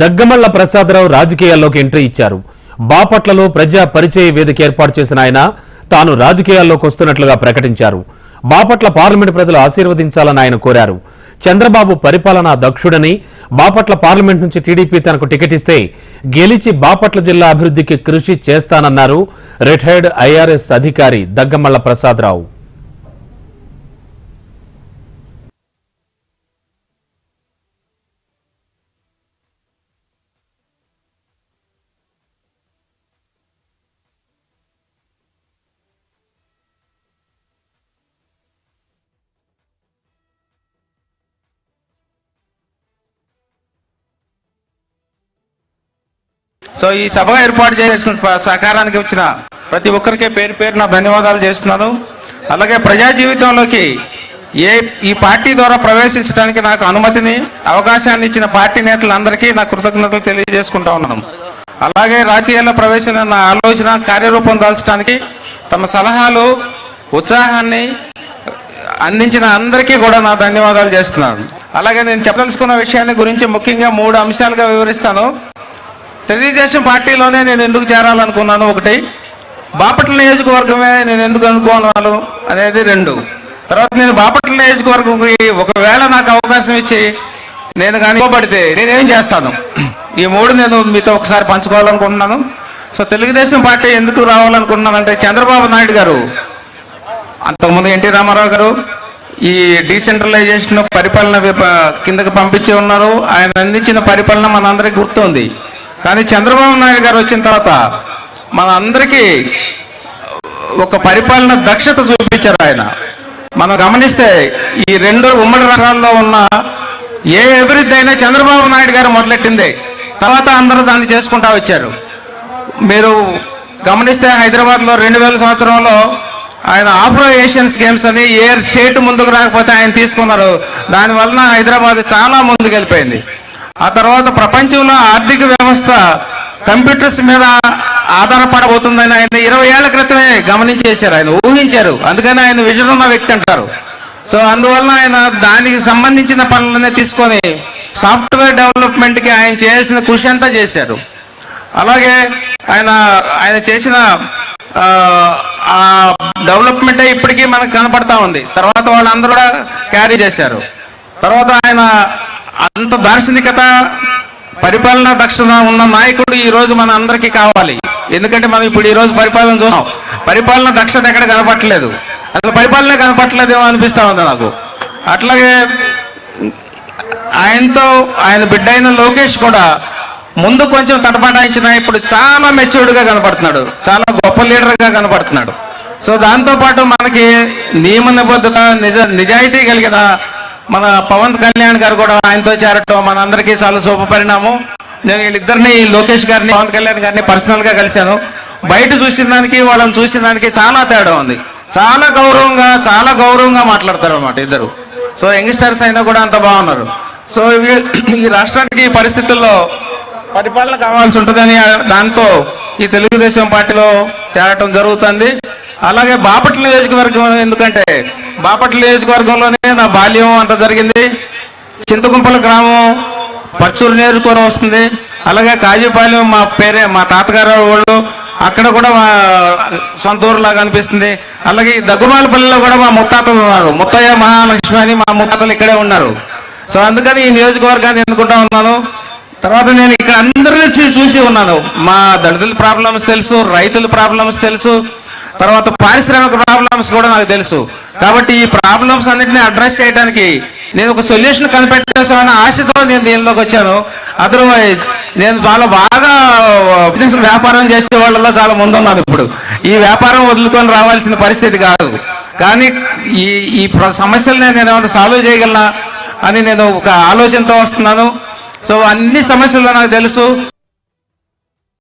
దగ్గమళ్ల ప్రసాదరావు రాజకీయాల్లోకి ఎంట్రీ ఇచ్చారు. బాపట్లలో ప్రజా పరిచయ వేదిక ఏర్పాటు చేసిన ఆయన తాను రాజకీయాల్లోకి వస్తున్నట్లుగా ప్రకటించారు. బాపట్ల పార్లమెంటు ప్రజలు ఆశీర్వదించాలని ఆయన కోరారు. చంద్రబాబు పరిపాలనా దక్షుడని, బాపట్ల పార్లమెంట్ నుంచి టీడీపీ తనకు టికెట్ ఇస్తే గెలిచి బాపట్ల జిల్లా అభివృద్ధికి కృషి చేస్తానన్నారు రిటైర్డ్ ఐఆర్ఎస్ అధికారి దగ్గమళ్ల ప్రసాదరావు. సో ఈ సభ ఏర్పాటు చేసిన సహకారానికి వచ్చిన ప్రతి ఒక్కరికి పేరు పేరున ధన్యవాదాలు చేస్తున్నాను. అలాగే ప్రజా జీవితంలోకి ఈ పార్టీ ద్వారా ప్రవేశించడానికి నాకు అనుమతిని, అవకాశాన్ని ఇచ్చిన పార్టీ నేతలందరికీ నా కృతజ్ఞతలు తెలియజేసుకుంటా ఉన్నాను. అలాగే రాజకీయాల్లో ప్రవేశించిన నా ఆలోచన కార్యరూపం దాల్చడానికి తమ సలహాలు, ఉత్సాహాన్ని అందించిన అందరికీ కూడా నా ధన్యవాదాలు చేస్తున్నాను. అలాగే నేను చెప్పదలుచుకున్న విషయాన్ని గురించి ముఖ్యంగా 3 అంశాలుగా వివరిస్తాను. తెలుగుదేశం పార్టీలోనే నేను ఎందుకు చేరాలనుకున్నాను, 1 బాపట్ల నియోజకవర్గమే నేను ఎందుకు అనుకోనాను అనేది 2. తర్వాత నేను బాపట్ల నియోజకవర్గంకి ఒకవేళ నాకు అవకాశం ఇచ్చి నేను కానీ పడితే నేనేం చేస్తాను, ఈ 3 నేను మీతో ఒకసారి పంచుకోవాలనుకుంటున్నాను. సో తెలుగుదేశం పార్టీ ఎందుకు రావాలనుకుంటున్నానంటే, చంద్రబాబు నాయుడు గారు అంతకుముందు ఎన్టీ రామారావు గారు ఈ డీసెంట్రలైజేషన్ పరిపాలన కిందకి పంపించి ఉన్నారు. ఆయన అందించిన పరిపాలన మనందరికీ గుర్తుంది. కానీ చంద్రబాబు నాయుడు గారు వచ్చిన తర్వాత మన అందరికీ ఒక పరిపాలన దక్షత చూపించారు ఆయన. మనం గమనిస్తే ఈ 2 ఉమ్మడి రాష్ట్రాల్లో ఉన్న ఏ అభివృద్ధి అయినా చంద్రబాబు నాయుడు గారు మొదలెట్టిందే, తర్వాత అందరూ దాన్ని చేసుకుంటా వచ్చారు. మీరు గమనిస్తే హైదరాబాద్లో 2000 సంవత్సరంలో ఆయన ఆఫ్రో ఏషియన్స్ గేమ్స్ అని ఏ స్టేట్ ముందుకు రాకపోతే ఆయన తీసుకున్నారు. దానివలన హైదరాబాద్ చాలా ముందుకు వెళ్ళిపోయింది. ఆ తర్వాత ప్రపంచంలో ఆర్థిక వ్యవస్థ కంప్యూటర్స్ మీద ఆధారపడబోతుందని ఆయన 20 ఏళ్ల క్రితమే గమనించేశారు, ఆయన ఊహించారు. అందుకని ఆయన విజన్ ఉన్న వ్యక్తి అంటారు. సో అందువలన ఆయన దానికి సంబంధించిన పనులనే తీసుకొని సాఫ్ట్వేర్ డెవలప్మెంట్కి ఆయన చేయాల్సిన కృషి అంతా చేశారు. అలాగే ఆయన చేసిన డెవలప్మెంటే ఇప్పటికీ మనకు కనపడతా ఉంది. తర్వాత వాళ్ళందరూ కూడా క్యారీ చేశారు. తర్వాత ఆయన అంత దార్శనికత, పరిపాలనా దక్షత ఉన్న నాయకుడు ఈ రోజు మన అందరికీ కావాలి. ఎందుకంటే మనం ఇప్పుడు ఈ రోజు పరిపాలన చూస్తాం, పరిపాలన దక్షత ఎక్కడ కనపట్టలేదు, అసలు పరిపాలనే కనపట్టలేదేమో అనిపిస్తా ఉంది నాకు. అట్లాగే ఆయన బిడ్డ అయిన లోకేష్ కూడా ముందు కొంచెం తటపటాయించిన ఇప్పుడు చాలా మెచ్యూర్డ్గా కనపడుతున్నాడు, చాలా గొప్ప లీడర్గా కనపడుతున్నాడు. సో దాంతోపాటు మనకి నియమ నిబద్ధత, నిజాయితీ కలిగిన మన పవన్ కళ్యాణ్ గారు కూడా ఆయనతో చేరటం మనందరికీ చాలా శుభ పరిణామం. నేను వీళ్ళిద్దరిని, లోకేష్ గారిని, పవన్ కళ్యాణ్ గారిని పర్సనల్గా కలిశాను. బయట చూసిన దానికి వాళ్ళని చూసిన దానికి చాలా తేడా ఉంది. చాలా గౌరవంగా మాట్లాడతారు అన్నమాట ఇద్దరు. సో యంగ్స్టర్స్ అయినా కూడా అంత బాగున్నారు. సో ఈ రాష్ట్రానికి ఈ పరిస్థితుల్లో పరిపాలన కావాల్సి ఉంటుందని దాంతో ఈ తెలుగుదేశం పార్టీలో చేరటం జరుగుతుంది. అలాగే బాపట్ల నియోజకవర్గం, ఎందుకంటే బాపట్ల నియోజకవర్గంలోనే నా బాల్యం అంతా జరిగింది. చింతగుంపల గ్రామం పర్చూరు నియోజకవర్గం వస్తుంది. అలాగే కాజీపాలెం మా తాతగారు వాళ్ళు, అక్కడ కూడా మా సొంత ఊరులాగా అనిపిస్తుంది. అలాగే దగ్గుమాలపల్లిలో కూడా మా ముత్తాతలు ఉన్నారు, ముత్తయ్య మహాలక్ష్మి అని మా ముత్తాతలు ఇక్కడే ఉన్నారు. సో అందుకని ఈ నియోజకవర్గాన్ని ఎన్నుకుంటా ఉన్నాను. తర్వాత నేను ఇక్కడ అందరినీ చూసి ఉన్నాను. మా దళితుల ప్రాబ్లమ్స్ తెలుసు, రైతుల ప్రాబ్లమ్స్ తెలుసు, తర్వాత పారిశ్రామిక ప్రాబ్లమ్స్ కూడా నాకు తెలుసు. కాబట్టి ఈ ప్రాబ్లమ్స్ అన్నింటినీ అడ్రస్ చేయడానికి నేను ఒక సొల్యూషన్ కనిపెట్టేసామన్న ఆశతో నేను దీనిలోకి వచ్చాను. అదర్వైజ్ నేను చాలా బాగా బిజినెస్ వ్యాపారం చేసే వాళ్ళలో చాలా ముందున్నాను. ఇప్పుడు ఈ వ్యాపారం వదులుకొని రావాల్సిన పరిస్థితి కాదు. కానీ ఈ సమస్యలు నేను ఏమైనా సాల్వ్ చేయగలనా అని నేను ఒక ఆలోచనతో వస్తున్నాను. సో అన్ని సమస్యలు నాకు తెలుసు.